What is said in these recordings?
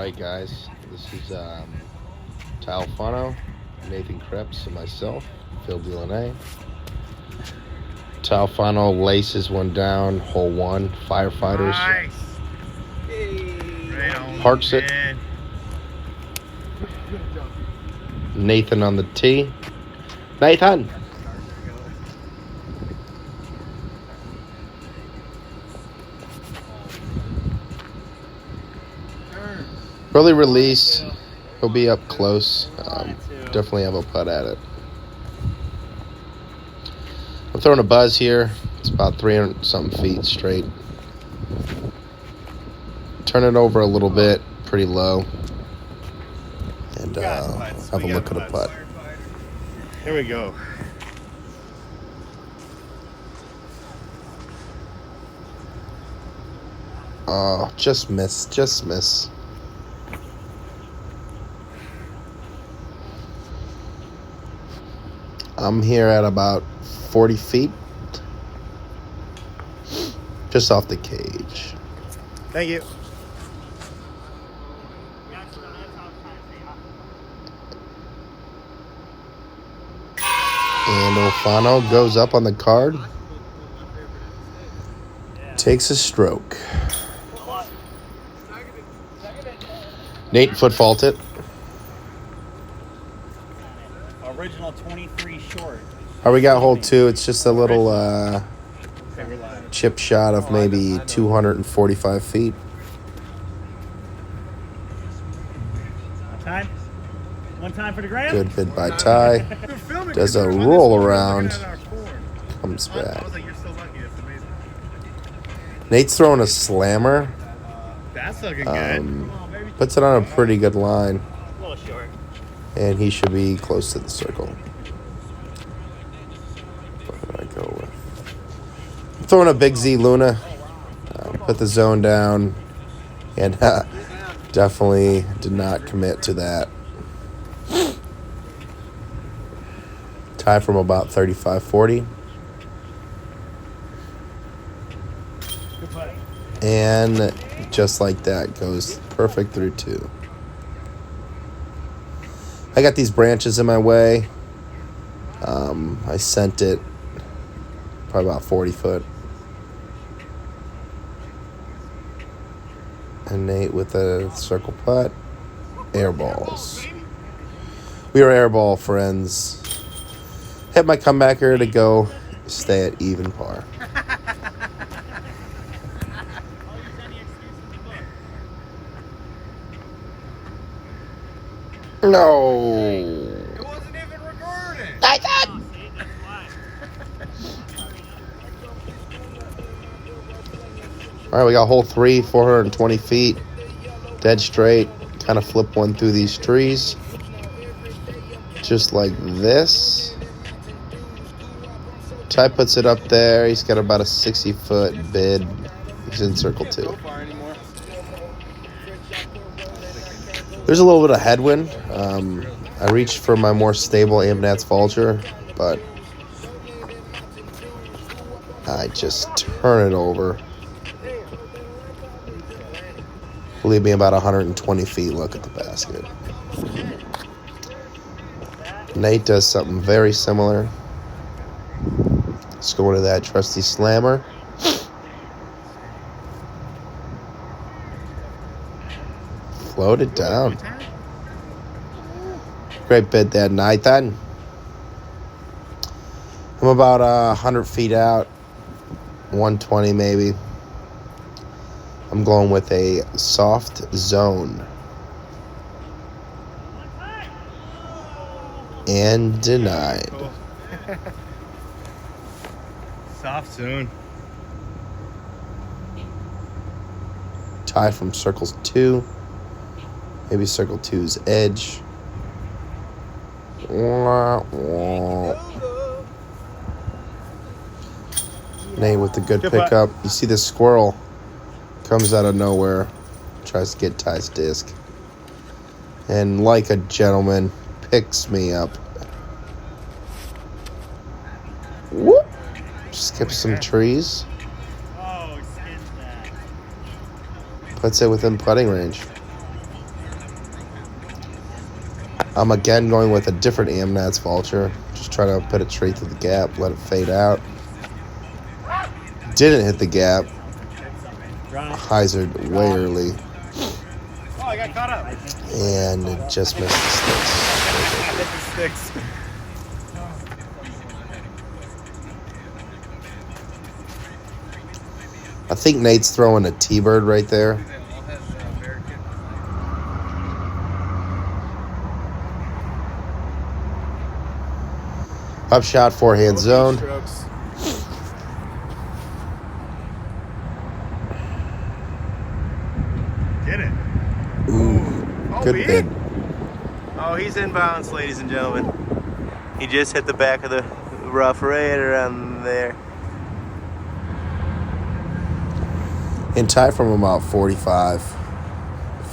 Alright guys, this is Alfano, Nathan Krebs, and myself, Phill. Alfano laces one down, hole one, Firefighters. Nice. Hey. Parks it. Nathan on the tee. Nathan! Early release. He'll be up close. Definitely have a putt at it. I'm throwing a buzz here. It's about 300 something feet straight. Turn it over a little bit, pretty low. And have a look at a putt. Here we go. Oh, just miss, just miss. I'm here at about 40 feet. Just off the cage. Thank you. And Alfano goes up on the card. Takes a stroke. Nate foot fault it. Original 23 short. All right, we got hole two. It's just a little chip shot of maybe 245 feet. One time for the gram. Good bid by Ty. Does a roll around. Comes back. Nate's throwing a slammer. That's looking good. Puts it on a pretty good line. A little short. And he should be close to the circle. What did I go with? I'm throwing a big Z Luna. Put the zone down. And definitely did not commit to that. Tie from about 35-40. And just like that, goes perfect through two. I got these branches in my way. I sent it probably about 40 foot. And Nate with a circle putt. Air balls. We are airball friends. Hit my comebacker to go stay at even par. No. It wasn't even recording. Nathan! All right, we got hole three, 420 feet. Dead straight. Kind of flip one through these trees. Just like this. Ty puts it up there. He's got about a 60-foot bid. He's in circle two. There's a little bit of headwind. I reached for my more stable Amnats Vulture, but I just turn it over. Leave me about 120 feet. Look at the basket. Nate does something very similar. Let's go to that trusty slammer. Float it down. Great bid there, Nathan. I'm about 100 feet out. 120 maybe. I'm going with a soft zone. And denied. Soft zone. Tie from circles two. Maybe circle two's edge. Nate with the good pickup. You see the squirrel comes out of nowhere, tries to get Ty's disc, and like a gentleman, picks me up. Whoop! Skips some trees. Oh, skins that. Puts it within putting range. I'm again going with a different Amnats vulture. Just trying to put it straight through the gap, let it fade out. Didn't hit the gap. Hyzered way early. Oh, I got caught up. And it just missed the sticks. Sticks. I think Nate's throwing a T-bird right there. Up shot, forehand zone. Get it. Ooh, good bid. Oh, he's inbounds, ladies and gentlemen. He just hit the back of the rough right around there. In tie from about 45,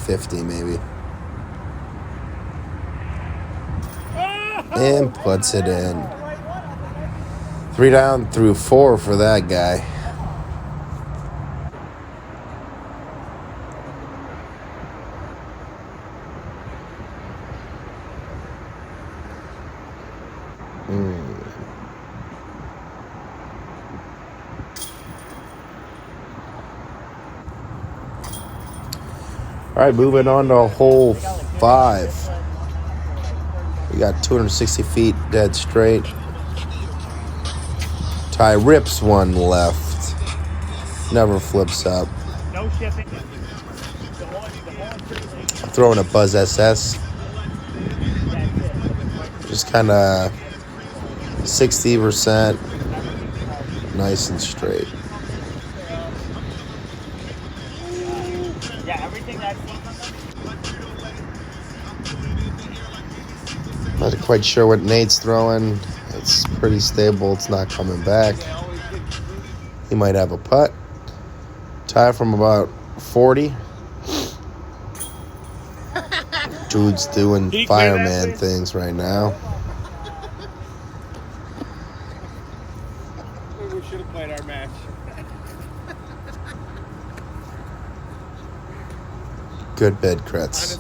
50 maybe. And puts it in. 3 down through 4 for that guy. All right, moving on to hole 5. We got 260 feet dead straight. Ty rips one left. Never flips up. No shipping. Throwing a Buzz SS. Just kind of 60%. Nice and straight. Yeah, everything that's Not quite sure what Nate's throwing. It's pretty stable. It's not coming back. He might have a putt. Tie from about 40. Dude's doing fireman things right now. We should have played our match. Good bid, Kretz.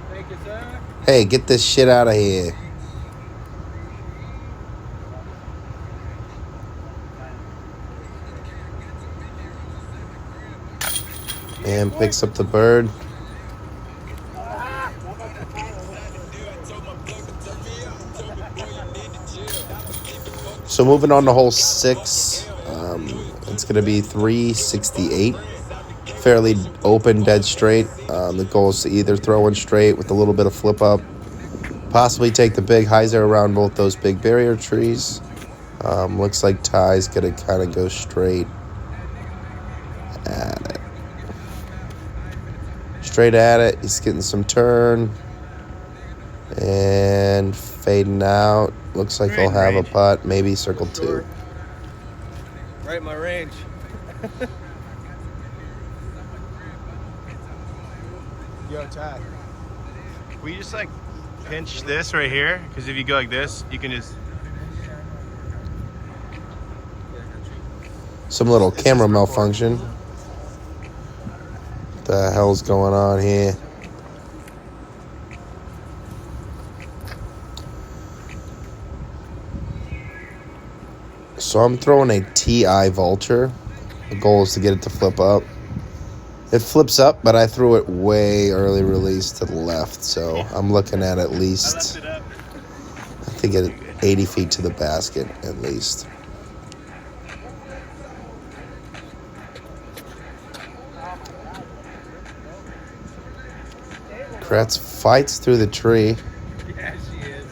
Thank you, sir. Hey, get this shit out of here. And picks up the bird. So moving on to hole 6. It's going to be 368. Fairly open, dead straight. The goal is to either throw one straight with a little bit of flip up. Possibly take the big hyzer around both those big barrier trees. Looks like Ty's going to kind of go straight at it. Straight at it. He's getting some turn. And fading out. Looks like he'll have a putt. Maybe circle 2. Right in my range. Yo, Ty. Will you just like pinch this right here? Because if you go like this, you can just. Some little camera malfunction. What the hell's going on here? So I'm throwing a TI Vulture. The goal is to get it to flip up. It flips up, but I threw it way early release to the left. So I'm looking at least, I think at 80 feet to the basket at least. Kretz fights through the tree. Yeah, she is.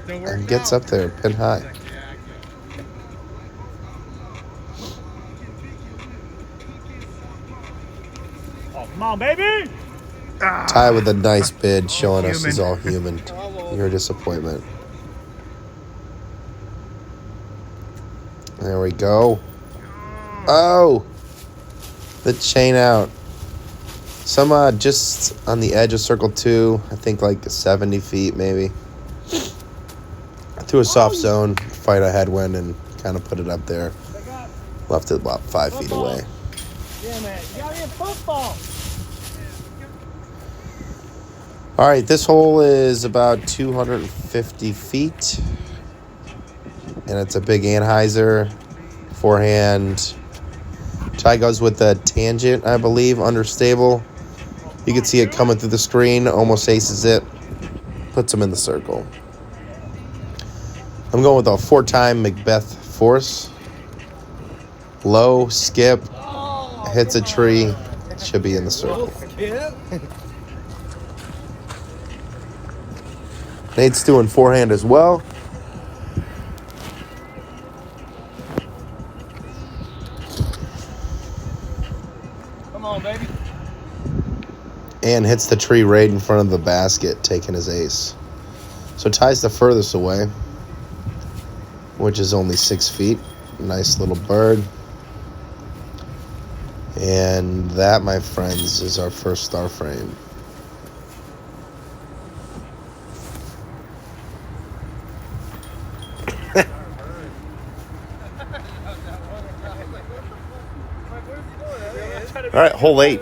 And gets up there, pin high. Oh, come on, baby! Ty with a nice bid, showing us he's all human. You're a disappointment. There we go. Oh! The chain out. Some just on the edge of circle 2. I think like 70 feet maybe. I threw a soft zone, fight a headwind, and kind of put it up there. Left it about 5 feet away. Yeah, man. You got me a football. All right, this hole is about 250 feet. And it's a big Anheuser forehand. Ty goes with the tangent, I believe, understable. You can see it coming through the screen, almost aces it. Puts him in the circle. I'm going with a 4-time Macbeth force. Low, skip, hits a tree, should be in the circle. Nate's doing forehand as well. Come on, baby. And hits the tree right in front of the basket, taking his ace. So Ty's the furthest away, which is only 6 feet. Nice little bird. And that, my friends, is our first star frame. All right, hole 8.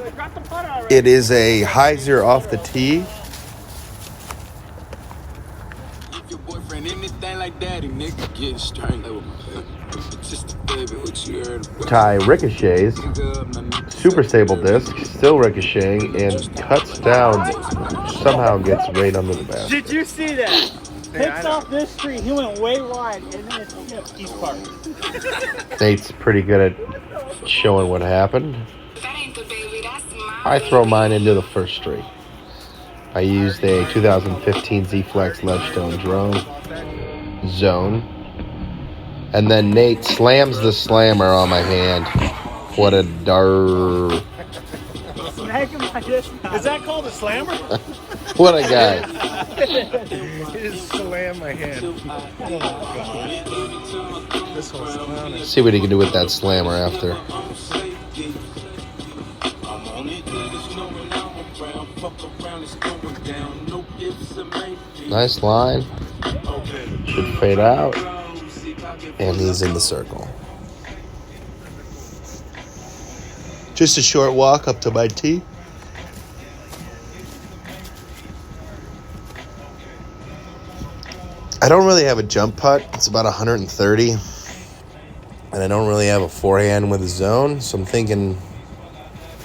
It is a hyzer off the tee. Your boyfriend anything like that, and nigga get straight. Just a baby, what you heard about. Ty ricochets, super stable disc, still ricocheting, and cuts down, somehow gets right under the basket. Did you see that? Hits off this street. He went way wide, and then it's East Park. Nate's pretty good at showing what happened. I throw mine into the first street. I used a 2015 Z-Flex Ledgestone drone zone. And then Nate slams the slammer on my hand. What a dar. Is that called a slammer? What a guy. He just slammed my hand. This one's clowning. See what he can do with that slammer after. Nice line. Should fade out. And he's in the circle. Just a short walk up to my tee. I don't really have a jump putt. It's about 130. And I don't really have a forehand with a zone. So I'm thinking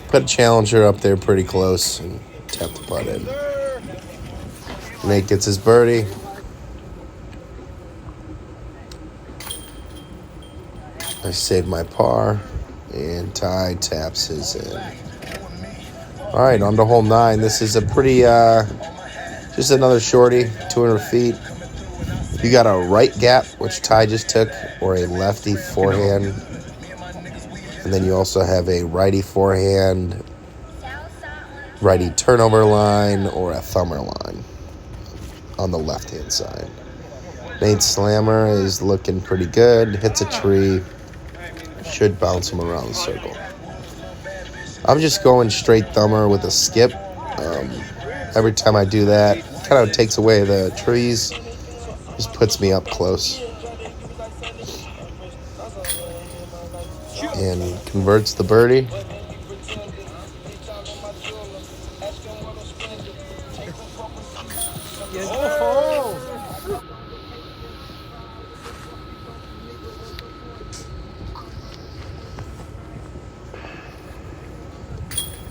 put a challenger up there pretty close and tap the putt in. Nate gets his birdie. I saved my par. And Ty taps his in. All right, on to hole 9. This is a pretty, just another shorty, 200 feet. You got a right gap, which Ty just took, or a lefty forehand. And then you also have a righty forehand, righty turnover line, or a thumber line on the left-hand side. Nate's slammer is looking pretty good. Hits a tree. Should bounce him around the circle. I'm just going straight thumber with a skip. Every time I do that, kind of takes away the trees. Just puts me up close. And converts the birdie.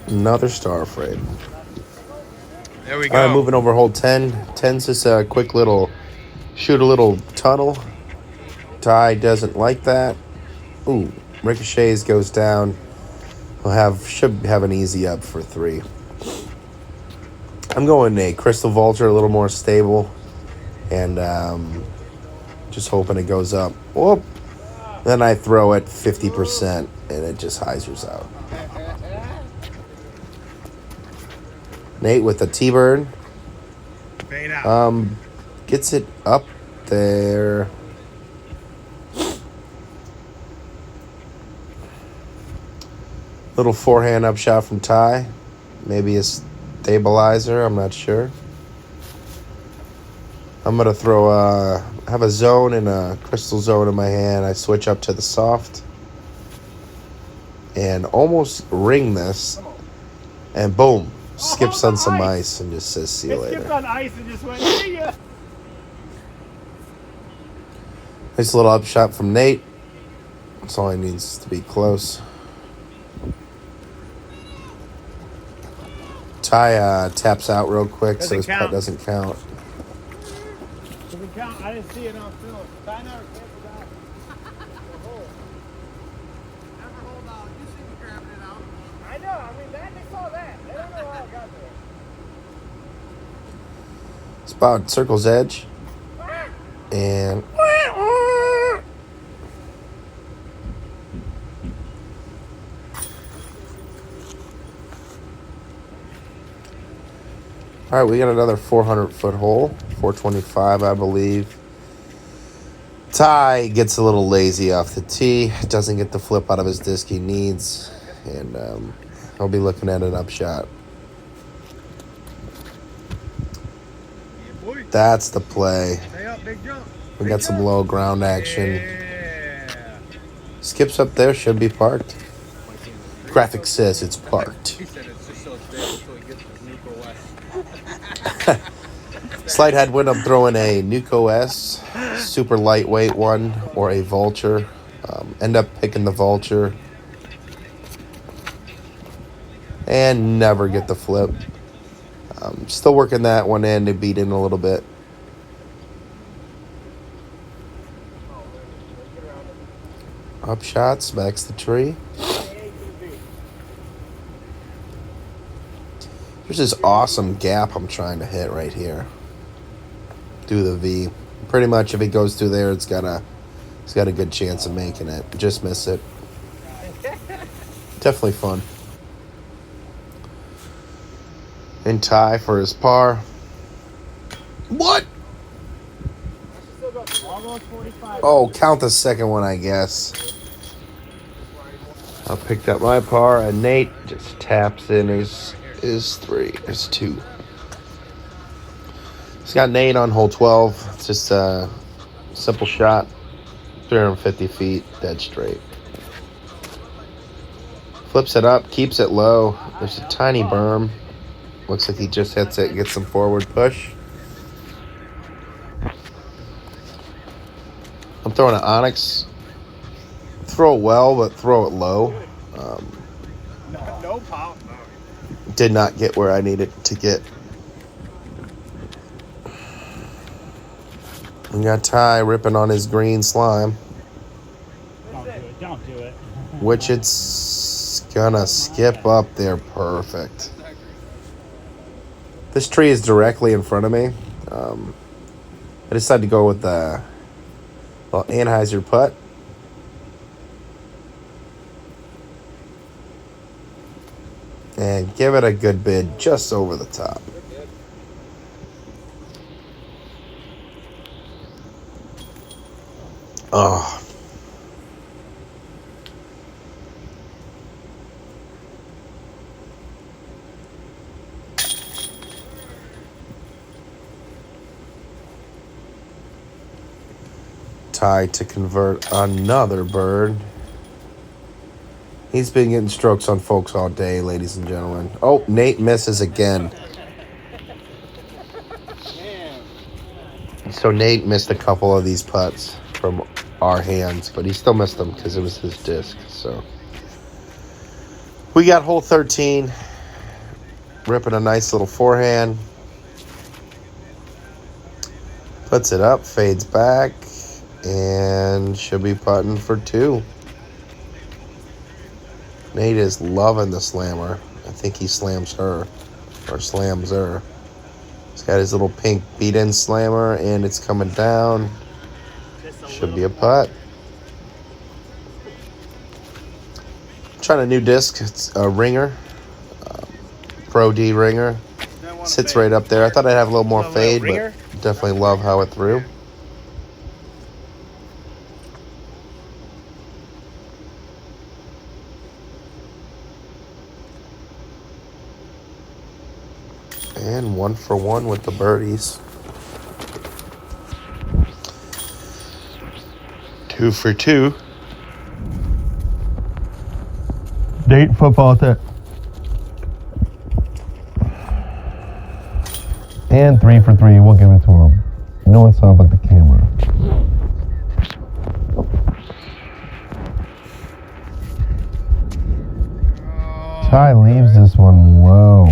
Another star frame. There we go. All right, moving over hole 10. 10's just a quick little, shoot a little tunnel. Ty doesn't like that. Ooh, ricochets, goes down. Should have an easy up for 3. I'm going a Crystal Vulture, a little more stable. And just hoping it goes up. Whoop. Then I throw it 50% and it just hyzers out. Nate with the T-bird. Fade out. Gets it up there. Little forehand up shot from Ty. Maybe a stabilizer. I'm not sure. I'm going to throw have a zone and a crystal zone in my hand. I switch up to the soft. And almost ring this. And boom. skips on some ice and just says, see you It later. skipped on ice and just went, see ya. Nice little upshot from Nate. That's all he needs to be close. Ty taps out real quick, so his putt doesn't count. Doesn't count. I didn't see it on film. Ty never canceled out. The hole. Never hold out. You see me grabbing it out. I know. I mean, they saw that. They don't know how it got there. Spot circle's edge. And all right, we got another 400-foot hole, 425, I believe. Ty gets a little lazy off the tee, doesn't get the flip out of his disc he needs, and he'll be looking at an upshot. That's the play. Stay up, big jump. We got some low ground action. Yeah. Skips up there, should be parked. Graphic says it's parked. He said it's just so stable until he gets this Nuco West. Slight headwind, I'm throwing a Nuco S, super lightweight one, or a Vulture. End up picking the Vulture. And never get the flip. Still working that one in to beat in a little bit. Upshot, smacks the tree. There's this awesome gap I'm trying to hit right here. Do the V. Pretty much if it goes through there, it's got a good chance of making it. Just miss it. Definitely fun. And Ty for his par. What? Almost 45. Oh, count the second one, I guess. I picked up my par, and Nate just taps in his three. His two. He's got Nate on hole 12. It's just a simple shot. 350 feet, dead straight. Flips it up, keeps it low. There's a tiny berm. Looks like he just hits it, gets some forward push. I'm throwing an Onyx. Throw it well, but throw it low. No power. Did not get where I needed to get. We got Ty ripping on his green slime, Don't do it. Don't do it. which it's gonna skip up there perfect. This tree is directly in front of me. I decided to go with the Anheuser putt. And give it a good bid just over the top. Oh. Ty to convert another bird. He's been getting strokes on folks all day, ladies and gentlemen. Oh, Nate misses again. So Nate missed a couple of these putts from our hands, but he still missed them because it was his disc. So we got hole 13. Ripping a nice little forehand. Puts it up, fades back, and should be putting for two. Nate is loving the slammer. I think he slams her, or slams her. He's got his little pink beat-in slammer, and it's coming down. Should be a putt. Trying a new disc. It's a ringer, Pro D ringer. Sits right up there. I thought I'd have a little more fade, but definitely love how it threw. And 1 for 1 with the birdies. 2 for 2. Date football at that. And 3 for 3. We'll give it to him. No one saw but the camera. Ty leaves this one low,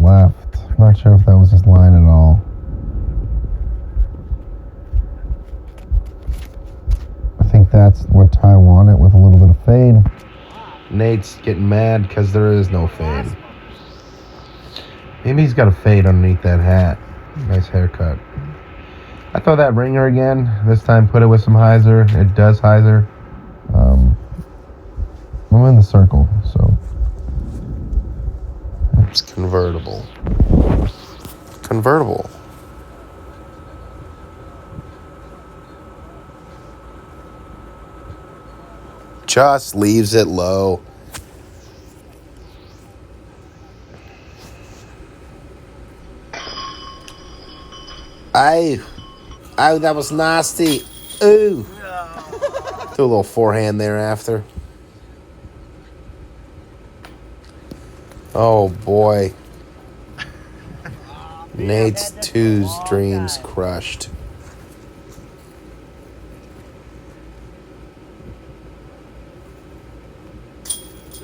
left. Not sure if that was his line at all. I think that's where Ty wanted with a little bit of fade. Nate's getting mad because there is no fade. Maybe he's got a fade underneath that hat. Nice haircut. I throw that ringer again. This time put it with some hyzer. It does hyzer. I'm in the circle, so. It's convertible. Convertible. Just leaves it low. Oh, that was nasty. Ooh. Do a little forehand there after. Oh, boy. Nate's two's dreams crushed.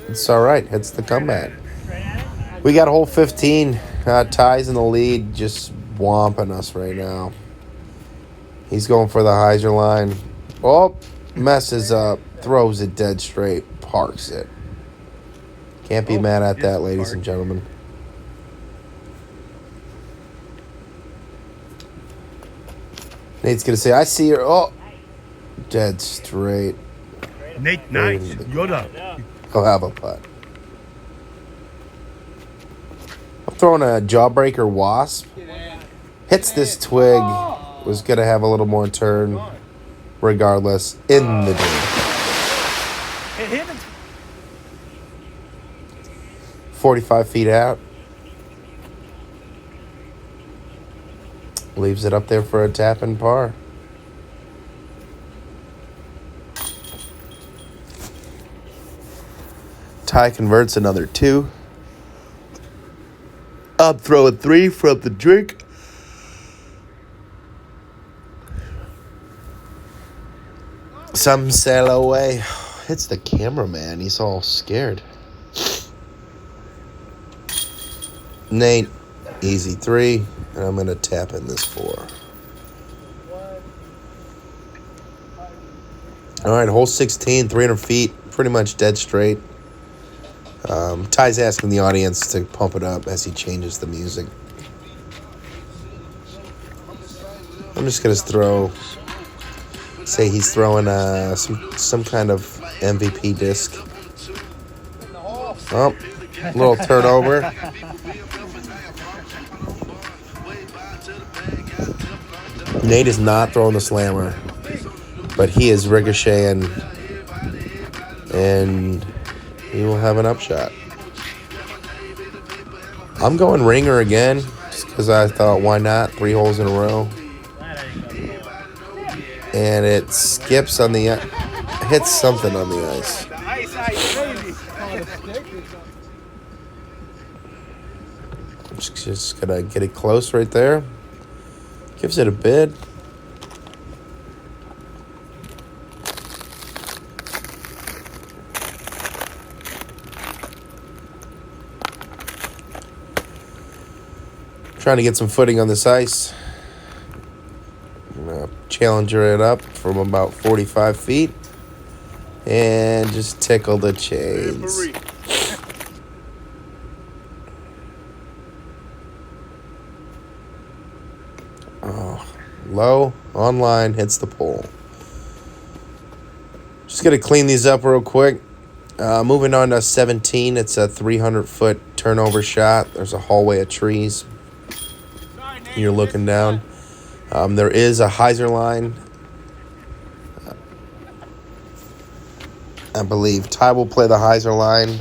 It's all right. Hits the comeback. We got hole 15. Ty's in the lead, just whomping us right now. He's going for the hyzer line. Oh, messes up. Throws it dead straight. Parks it. Can't be mad at that, ladies and gentlemen. Nate's going to say, I see her. Oh, dead straight. Nate, nice. Yoda. He'll have a putt. I'm throwing a jawbreaker wasp. Hits this twig. Was going to have a little more turn. Regardless, in the dirt. Hit him. 45 feet out. Leaves it up there for a tap and par. Ty converts another 2. I'm throwing 3 from the drink. Some sail away. It's the cameraman. He's all scared. Nate, easy 3. And I'm going to tap in this 4. All right, hole 16, 300 feet. Pretty much dead straight. Ty's asking the audience to pump it up as he changes the music. I'm just going to say he's throwing some kind of MVP disc. Oh, little turnover. Nate is not throwing the slammer, but he is ricocheting, and he will have an upshot. I'm going ringer again, just because I thought, why not? 3 holes in a row. And it skips on the hits something on the ice. Just gonna get it close right there. Gives it a bid. Trying to get some footing on this ice. I'm gonna challenger it up from about 45 feet and just tickle the chains. Oh, low, on line, hits the pole. Just gonna clean these up real quick. Moving on to 17, it's a 300-foot turnover shot. There's a hallway of trees. You're looking down. There is a hyzer line. I believe Ty will play the hyzer line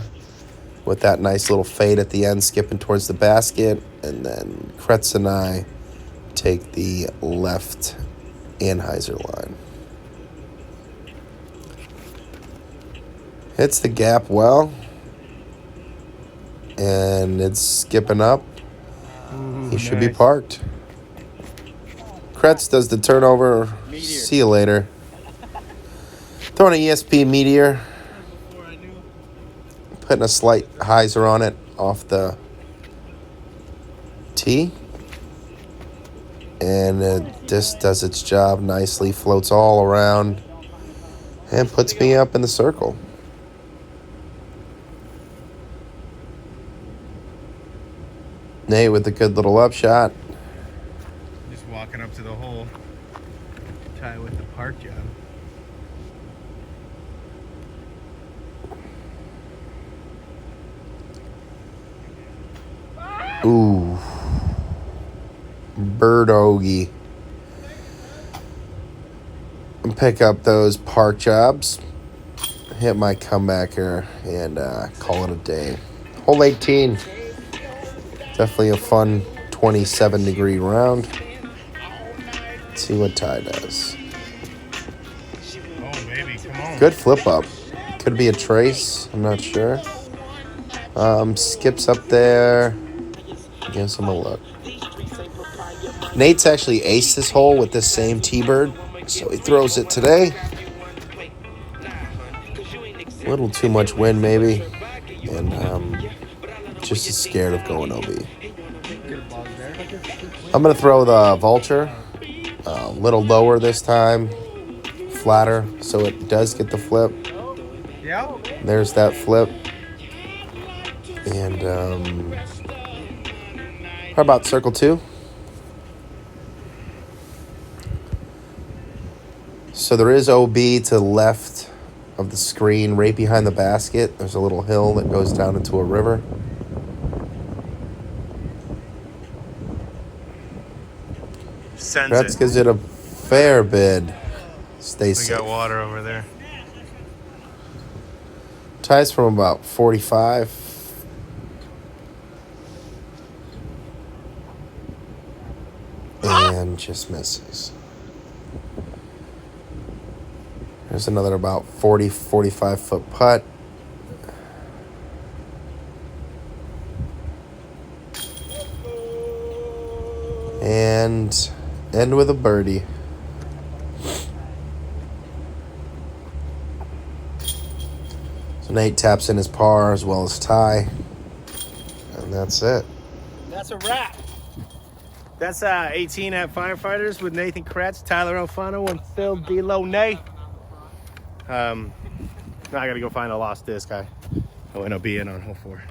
with that nice little fade at the end, skipping towards the basket. And then Kretz and I take the left and hyzer line. Hits the gap well. And it's skipping up. He should be parked. Kretz does the turnover. Meteor. See you later. Throwing an ESP Meteor. Putting a slight hyzer on it off the tee. And it just does its job nicely. Floats all around. And puts me up in the circle. Nate with a good little upshot. Just walking up to the hole. Tie with the park job. Ooh. Bird-ogie. Pick up those park jobs. Hit my comebacker and call it a day. Hole 18. Definitely a fun 27-degree round. Let's see what Ty does. Oh, baby, come on. Good flip up. Could be a trace. I'm not sure. Skips up there. Gives him a look. Nate's actually aced this hole with this same T-bird, so he throws it today. A little too much wind, maybe. And just as scared of going OB. I'm going to throw the Vulture. A little lower this time. Flatter, so it does get the flip. Yep. There's that flip. And how about circle 2? So there is OB to the left of the screen, right behind the basket. There's a little hill that goes down into a river. Sends Kretz it. gives it a fair bid. Stay We safe. got water over there. Ties from about 45. And just misses. There's another about 40, 45 foot putt. And end with a birdie. So Nate taps in his par as well as Ty. And that's it. That's a wrap. That's 18 at Firefighters with Nathan Kretz, Tyler Alfano, and Phill Nate. Now I gotta go find a lost disc. I went OB in on hole 4.